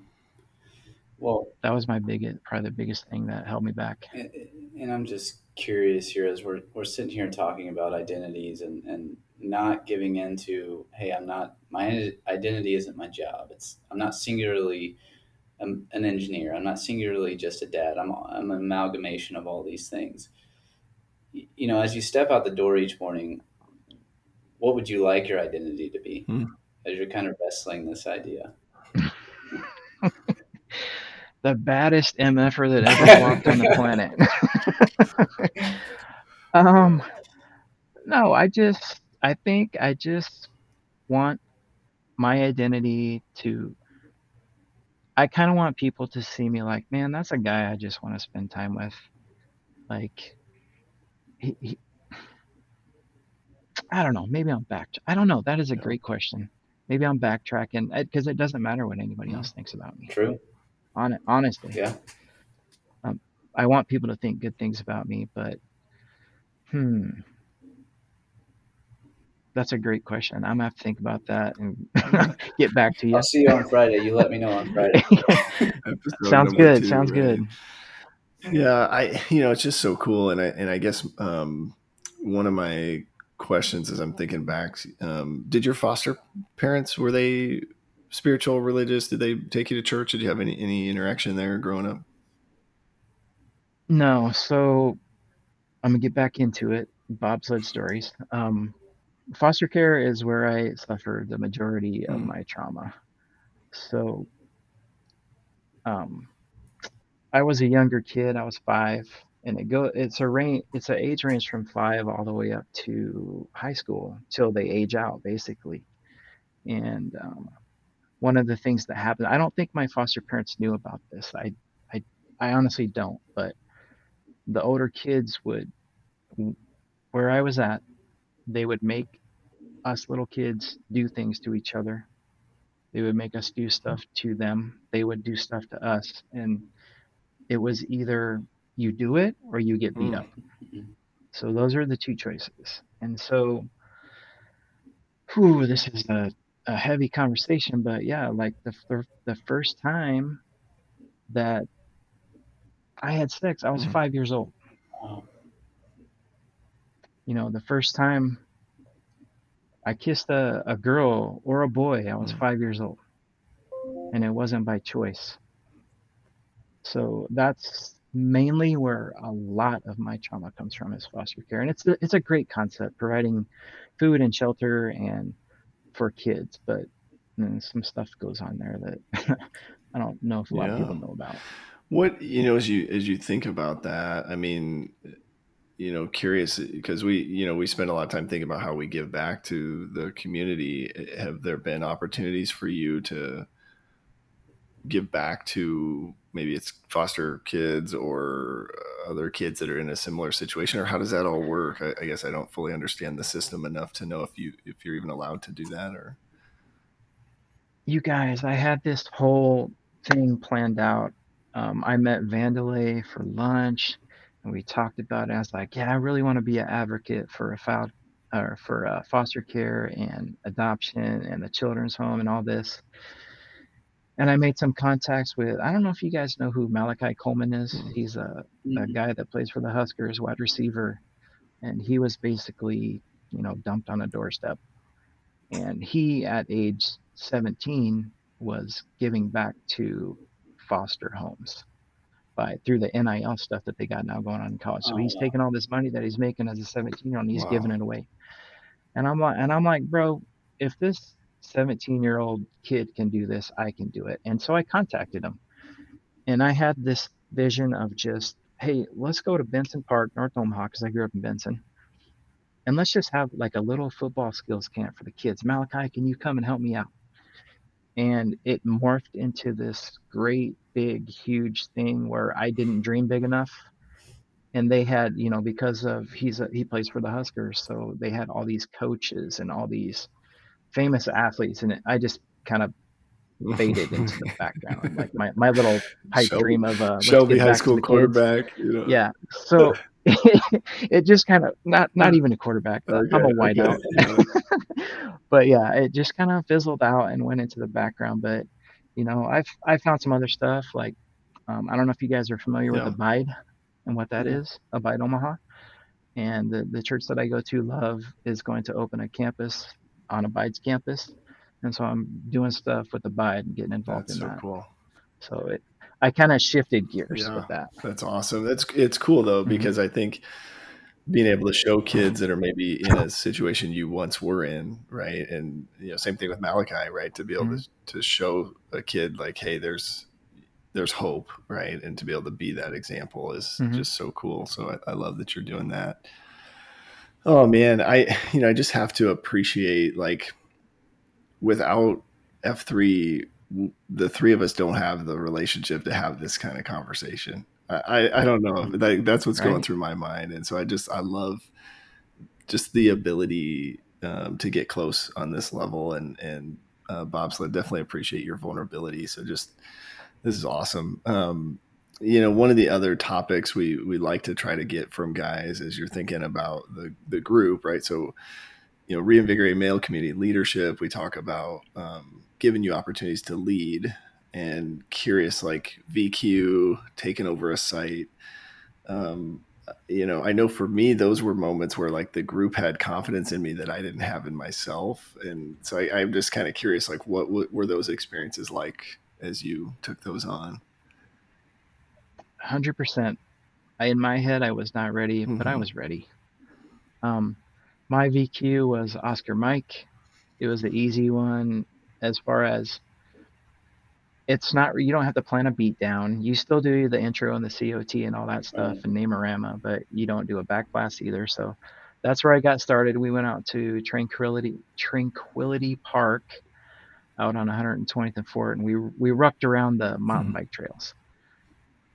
Well, That was probably the biggest thing that held me back. and I'm just curious here, as we're sitting here talking about identities, and not giving into, hey, I'm not, my identity isn't my job. I'm not singularly an engineer. I'm not singularly just a dad. I'm an amalgamation of all these things. As you step out the door each morning, what would you like your identity to be? As you're kind of wrestling this idea. The baddest MFer that ever walked on the planet. um, no, I think I just want my identity to, I kind of want people to see me like, man, that's a guy I just want to spend time with. Like, he I don't know. Maybe I don't know. That is a great question. Maybe I'm backtracking because it doesn't matter what anybody else thinks about me. True. Honestly, Yeah. um, I want people to think good things about me, but hmm, that's a great question. I'm gonna have to think about that and get back to I'll you. see you on Friday. You let me know on Friday. Episode Sounds number good. 2, Sounds right? good. Yeah, it's just so cool, and I guess one of my questions as I'm thinking back, did your foster parents, were they spiritual, religious? Did they take you to church? Did you have any interaction there growing up? No, so I'm gonna get back into it. Bobsled stories. foster care is where I suffered the majority of Mm. my trauma. So, um, I was a younger kid. I was 5, and it's an age range from 5 all the way up to high school till they age out, basically. And one of the things that happened, I don't think my foster parents knew about this. I, I honestly don't. But the older kids would, where I was at, they would make us little kids do things to each other. They would make us do stuff to them. They would do stuff to us, and it was either you do it or you get beat Mm. up. So those are the two choices. And so, whew, this is a heavy conversation, but yeah, like the first time that I had sex, I was Mm. 5 years old. Wow. You know, the first time I kissed a girl or a boy, I was Mm. 5 years old, and it wasn't by choice. So that's mainly where a lot of my trauma comes from is foster care, and it's a great concept, providing food and shelter and for kids, but some stuff goes on there that I don't know if a lot of people Yeah. know about. What, as you think about that, I mean, curious because we spend a lot of time thinking about how we give back to the community. Have there been opportunities for you to give back to maybe it's foster kids or other kids that are in a similar situation, or how does that all work? I guess I don't fully understand the system enough to know if you're even allowed to do that or. You guys, I had this whole thing planned out. I met Vandalay for lunch, and we talked about it. I was like, yeah, I really want to be an advocate for foster care and adoption and the children's home and all this. And I made some contacts with, I don't know if you guys know who Malachi Coleman is. Mm. He's a Mhm. guy that plays for the Huskers, wide receiver, and he was basically, dumped on a doorstep. And he, at age 17, was giving back to foster homes by through the NIL stuff that they got now going on in college. So Oh he's taking wow. all this money that he's making as a 17-year-old and he's giving Wow. it away. And I'm like, bro, if this 17-year-old kid can do this, I can do it. And so I contacted him, and I had this vision of just, hey, let's go to Benson Park, North Omaha, because I grew up in Benson, and let's just have like a little football skills camp for the kids. Malachi, can you come and help me out? And it morphed into this great big huge thing where I didn't dream big enough. And they had, because of he plays for the Huskers, so they had all these coaches and all these famous athletes, and I just kind of faded into the background, like my little pipe Shelby, dream of let's Shelby give high back to school the kids. quarterback. Yeah, so it just kind of not even a quarterback. I'm Okay, a okay, wideout. yeah, But yeah, it just kind of fizzled out and went into the background. But I found some other stuff like I don't know if you guys are familiar with yeah, Abide and what that Yeah. is, Abide Omaha. And the church that I go to, Love, is going to open a campus on Abide's campus, and so I'm doing stuff with Abide and getting involved that's in so that. cool. So I kind of shifted gears Yeah, with that. that's awesome. It's cool though Hmm. because I think being able to show kids that are maybe in a situation you once were in, right? And same thing with Malachi, right? To be able Hmm. to show a kid like, hey, there's hope, right? And to be able to be that example is Hmm. just so cool. So I love that you're doing that. Oh man, I just have to appreciate like without F3, the three of us don't have the relationship to have this kind of conversation. I don't know. Like, that's what's going Right? through my mind. And so I love just the ability to get close on this level and Bobsled, definitely appreciate your vulnerability. So just, this is awesome. One of the other topics we like to try to get from guys as you're thinking about the group, right? So reinvigorate male community leadership. We talk about giving you opportunities to lead and curious like VQ, taking over a site. Um, I know for me, those were moments where like the group had confidence in me that I didn't have in myself. And so I'm just kind of curious, like what were those experiences like as you took those on? 100%. In my head, I was not ready, but I Mm-hmm. was ready. Um, My VQ was Oscar Mike. It was the easy one as far as it's not, you don't have to plan a beat down. You still do the intro and the COT and all that stuff Right. and Namerama, but you don't do a backblast either. So that's where I got started. We went out to Tranquility Park out on 120th and Fort, and we rucked around the mountain bike trails.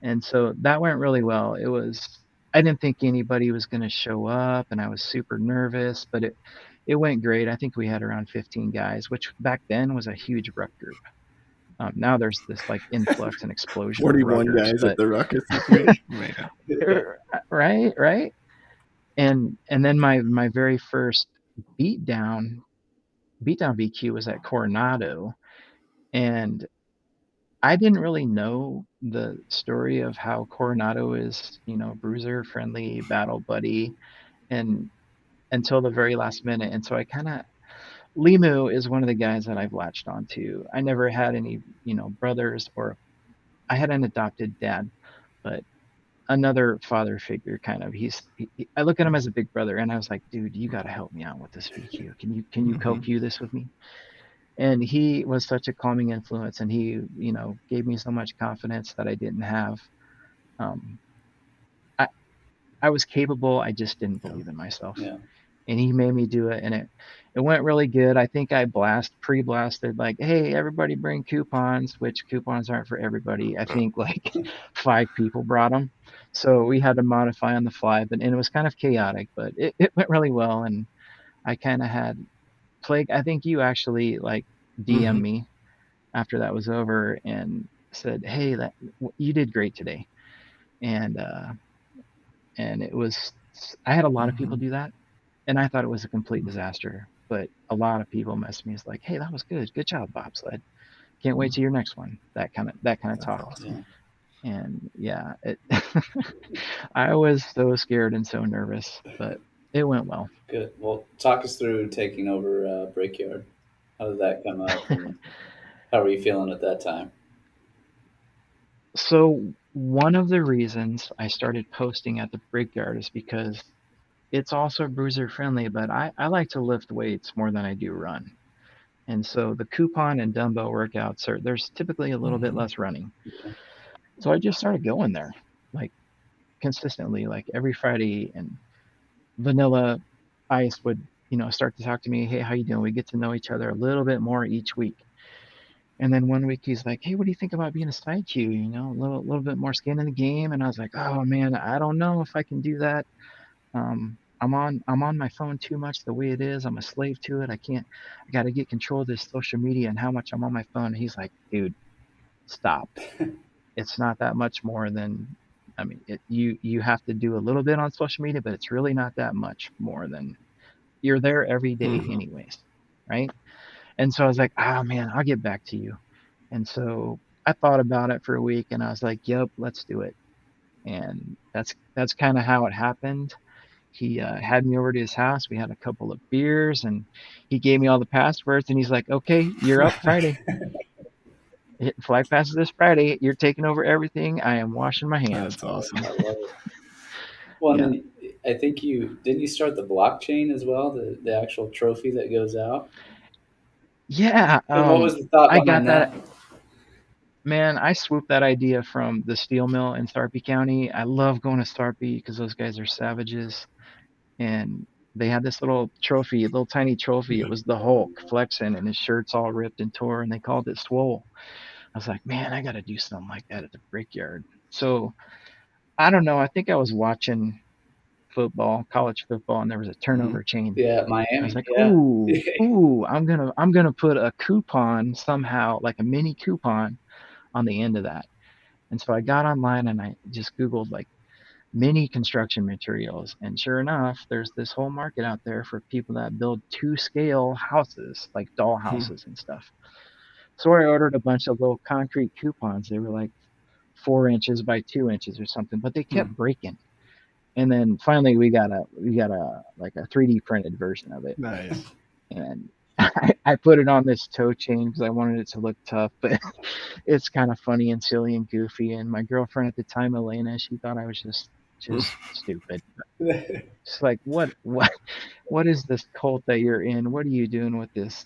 And so that went really well. I didn't think anybody was going to show up, and I was super nervous, but it went great. I think we had around 15 guys, which back then was a huge ruck group. Now there's this like influx and explosion of 41 ruckers, guys at but the ruckus this week. Man. right. And then my very first beatdown VQ was at Coronado, and I didn't really know the story of how Coronado is, bruiser friendly, battle buddy, and until the very last minute. And so Limu is one of the guys that I've latched onto. I never had any, brothers, or I had an adopted dad, but another father figure kind of. I look at him as a big brother, and I was like, dude, you got to help me out with this VQ. Can you co-Q this with me? And he was such a calming influence, and he, gave me so much confidence that I didn't have. Um, I I was capable. I just didn't believe in myself. Yeah. And he made me do it, and it went really good. I think I pre-blasted like, hey, everybody bring coupons, which coupons aren't for everybody. I think like 5 people brought them, so we had to modify on the fly. And it was kind of chaotic, but it went really well. And I kind of had Plague. I think you actually like DM me after that was over and said, hey, that you did great today. And it was, I had a lot of people do that, and I thought it was a complete disaster. But a lot of people messaged me. It's like, hey, that was good job, Bobsled. Can't wait to your next one. That kind of talk. Awesome. And yeah, I was so scared and so nervous, but it went well. Good. Well, talk us through taking over Brickyard. How did that come up, and how were you feeling at that time? So one of the reasons I started posting at the Brickyard is because it's also bruiser friendly, but I like to lift weights more than I do run. And so the coupon and dumbbell workouts there's typically a little bit less running. So I just started going there like consistently, like every Friday. And Vanilla Ice would, start to talk to me. Hey, how you doing? We get to know each other a little bit more each week. And then one week he's like, hey, what do you think about being a side Q? A little bit more skin in the game. And I was like, oh man, I don't know if I can do that. I'm on my phone too much the way it is. I'm a slave to it. I got to get control of this social media and how much I'm on my phone. And he's like, dude, stop. It's not that much more than, I mean, you have to do a little bit on social media, but it's really not that much more than you're there every day anyways. Right. And so I was like, man, I'll get back to you. And so I thought about it for a week, and I was like, yep, let's do it. And that's kind of how it happened. He had me over to his house. We had a couple of beers, and he gave me all the passwords. And he's like, okay, you're up Friday. Flag passes this Friday. You're taking over everything. I am washing my hands. That's awesome. I love it. Well, Yeah. and then I think you start the blockchain as well, the actual trophy that goes out. Yeah. And what was the thought I behind got that. that? Man, I swooped that idea from the steel mill in Sarpy County. I love going to Sarpy because those guys are savages. And they had this little trophy, little tiny trophy. It was the Hulk flexing, and his shirt's all ripped and tore, and they called it Swole. I was like, man, I got to do something like that at the Brickyard. So I don't know. I think I was watching college football, and there was a turnover chain. Yeah, I was Miami. like, Yeah. ooh, I'm gonna put a coupon somehow, like a mini coupon, on the end of that. And so I got online and I just Googled like mini construction materials, and sure enough, there's this whole market out there for people that build 2-scale houses, like doll houses and stuff. So I ordered a bunch of little concrete coupons. They were like 4 inches by 2 inches or something, but they kept breaking. And then finally we got a like a 3D printed version of it. Nice. And I put it on this toe chain because I wanted it to look tough, but it's kind of funny and silly and goofy. And my girlfriend at the time, Elena, she thought I was just just stupid. It's like what is this cult that you're in? What are you doing with this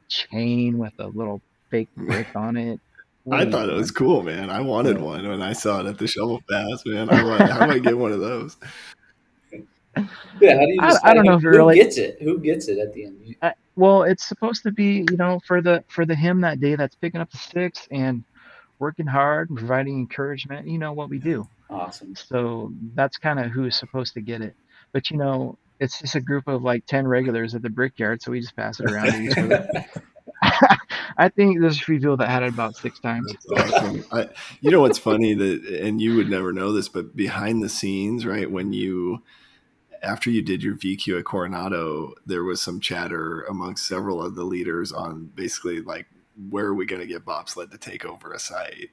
chain with a little fake brick on it? What I are you thought it was doing? cool, man. I wanted So one when I saw it at the Shovel Fest, man. I want. How do I get one of those? Yeah, how do you I decide don't know if it who really. gets it? Who gets it at the end? Well, it's supposed to be, for the him that day that's picking up the sticks and working hard, providing encouragement. You know what we do. Awesome. So that's kind of who's supposed to get it. But it's just a group of like 10 regulars at the brickyard, so we just pass it around to each other. I think there's a few people that had it about 6 times. That's awesome. You know what's funny that, and you would never know this, but behind the scenes, right when you after you did your VQ at Coronado, there was some chatter amongst several of the leaders on basically like where are we going to get Bobsled to take over a site.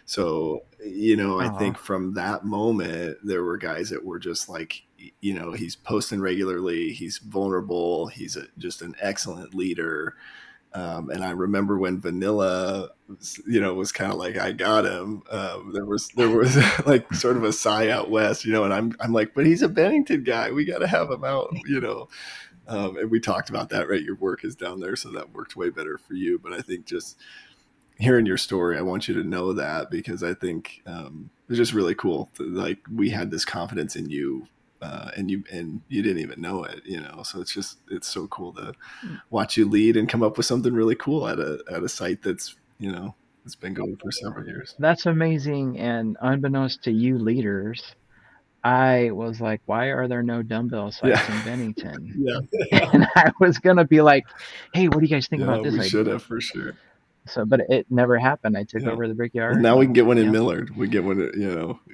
So, I Oh, think from that moment, there were guys that were just like, he's posting regularly. He's vulnerable. He's just an excellent leader. And I remember when Vanilla, was kind of like, I got him. There was like sort of a sigh out west, and I'm like, but he's a Bennington guy. We got to have him out. And we talked about that, right? Your work is down there, so that worked way better for you. But I think just hearing your story, I want you to know that because I think it's just really cool. Like we had this confidence in you, and you didn't even know it. So it's so cool to watch you lead and come up with something really cool at a site that's it's been going for several years. that's amazing. And unbeknownst to you leaders, I was like, why are there no dumbbell Yeah, sites in Bennington? yeah, And I was gonna be like, hey, what do you guys think yeah. about this We should idea? have for sure. So, but it never happened. I took Yeah. over the Well, brickyard. now we can And get one in yep, Millard. We get one,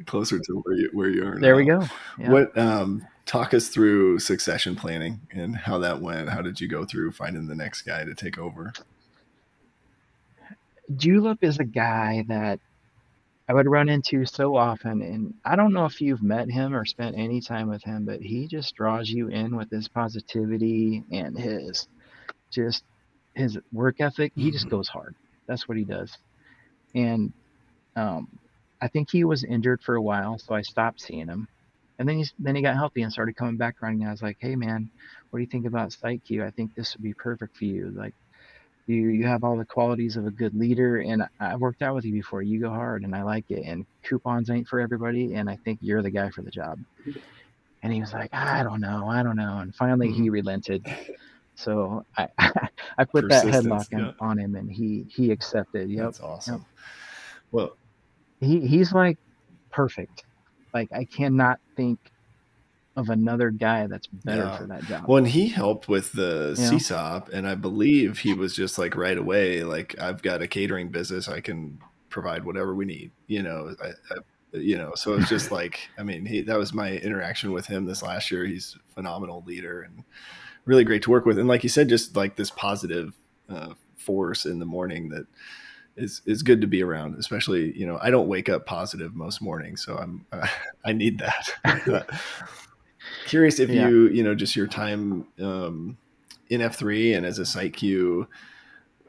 closer to where you are there we now. go. Yep. What talk us through succession planning and how that went? How did you go through finding the next guy to take over? Julep is a guy that I would run into so often, and I don't know if you've met him or spent any time with him, but he just draws you in with his positivity and just his work ethic. He just Mm-hmm. goes hard. That's what he does. And um, I think he was injured for a while, so I stopped seeing him. And then he got healthy and started coming back running. And I was like, hey man, what do you think about SiteQ? I think this would be perfect for you. Like you have all the qualities of a good leader, and I've worked out with you before. You go hard, and I like it. And coupons ain't for everybody, and I think you're the guy for the job. And he was like, I don't know. And finally, Mm-hmm. he relented. So I I put that headlock Persistence. Yeah, on him, and he accepted. Yep, that's yep. awesome. Well, He's like perfect. Like I cannot think of another guy that's better yeah. for that job. Well, and he helped with the You know? CSOP, and I believe he was just like right away, like I've got a catering business, I can provide whatever we need. So it's just like, I mean, that was my interaction with him this last year. He's a phenomenal leader and really great to work with, and like you said, just like this positive force in the morning that is good to be around. Especially, I don't wake up positive most mornings, so I need that. Curious if Yeah. just your time in F3 and as a site Q,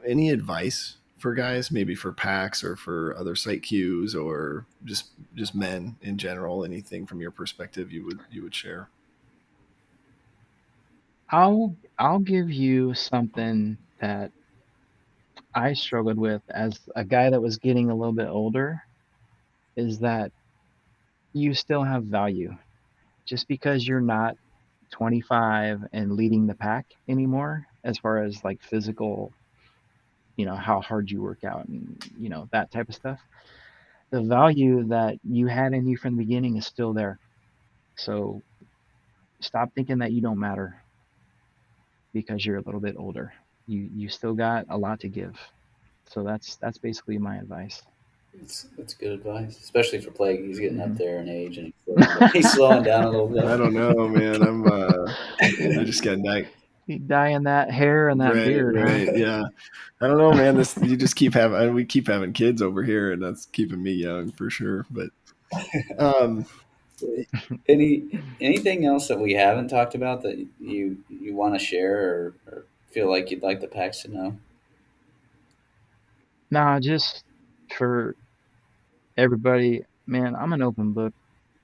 any advice for guys, maybe for packs or for other site Qs or just men in general, anything from your perspective you would share? I'll give you something that I struggled with as a guy that was getting a little bit older is that you still have value. Just because you're not 25 and leading the pack anymore, as far as like physical, how hard you work out and, that type of stuff, the value that you had in you from the beginning is still there. So stop thinking that you don't matter because you're a little bit older. You still got a lot to give. So that's basically my advice. That's good advice, especially for Plague. He's getting up Hmm. there in age and he's slowing down a little I bit. don't know, man. I just got night. You dyeing that hair and that Right, beard, huh? right, yeah. I don't know, man. This you just keep having. We keep having kids over here, and that's keeping me young for sure. But um, Anything else that we haven't talked about that you want to share or feel like you'd like the packs to know? Nah, just for everybody, man, I'm an open book.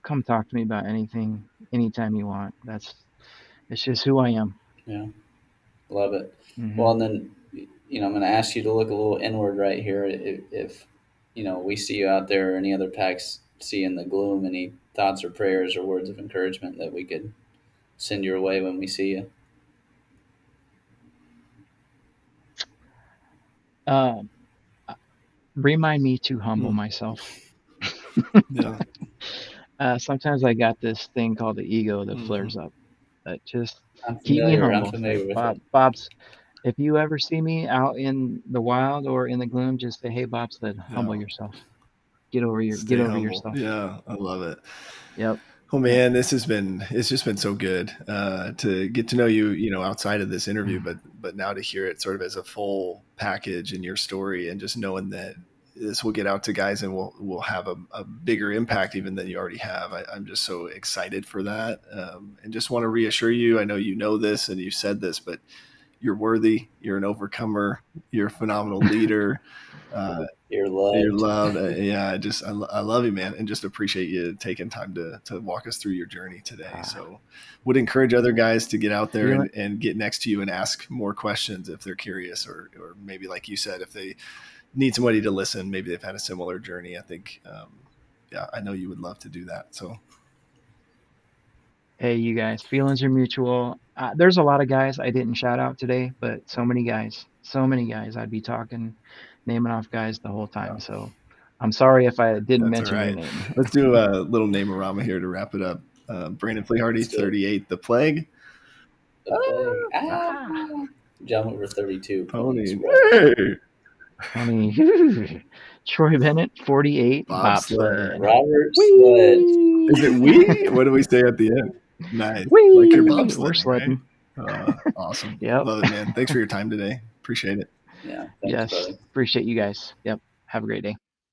come talk to me about anything, anytime you want. It's just who I am. Yeah, love it. Hmm. Well, and then I'm going to ask you to look a little inward right here. If we see you out there, or any other packs see in the gloom, any thoughts or prayers or words of encouragement that we could send your way when we see you. Uh, Remind me to humble Mm. myself. Yeah. Sometimes I got this thing called the ego that Mm-hmm. flares up. That just I'm keep me familiar. I'm humble. Say, familiar with it. Bob's. If you ever see me out in the wild or in the gloom, just say, "Hey, Bobsled, humble Yeah. yourself. Get Stay over humble. yourself." Yeah, I love it. Yep. Oh Yep. man, it's just been so good to get to know you, outside of this interview, but now to hear it sort of as a full package in your story, and just knowing that this will get out to guys and will have a bigger impact even than you already have. I'm just so excited for that, and just want to reassure you. I know you know this and you said this, but you're worthy. You're an overcomer. You're a phenomenal leader. Uh, You're you're loved. loved. Yeah, I love you, man, and just appreciate you taking time to walk us through your journey today. So, would encourage other guys to get out there Feeling and get next to you and ask more questions if they're curious, or maybe like you said, if they need somebody to listen, maybe they've had a similar journey. I think, yeah, I know you would love to do that. So, Hey, you guys, feelings are mutual. There's a lot of guys I didn't shout out today, but so many guys. I'd be talking, naming off guys the whole yeah, time. So I'm sorry if I didn't that's all mention your right. name. Let's do a little name-a-rama here to wrap it up. Brandon Flehardy, Let's do it. 38, The Plague. The plague. Aha, Jump over 32, Pony Pony. Express. Hey! Pony. Troy Bennett, 48, Bobsled. bobsled. Robert Sledge. Is it Whee! we? What do we say at the end? Nice. Like you're Whee! We're bobsledding, right? sledding. Awesome. Yep. Love it, man. Thanks for your time today. Appreciate it. Yeah, thanks, Yes. buddy. Appreciate you guys. Yep. Have a great day.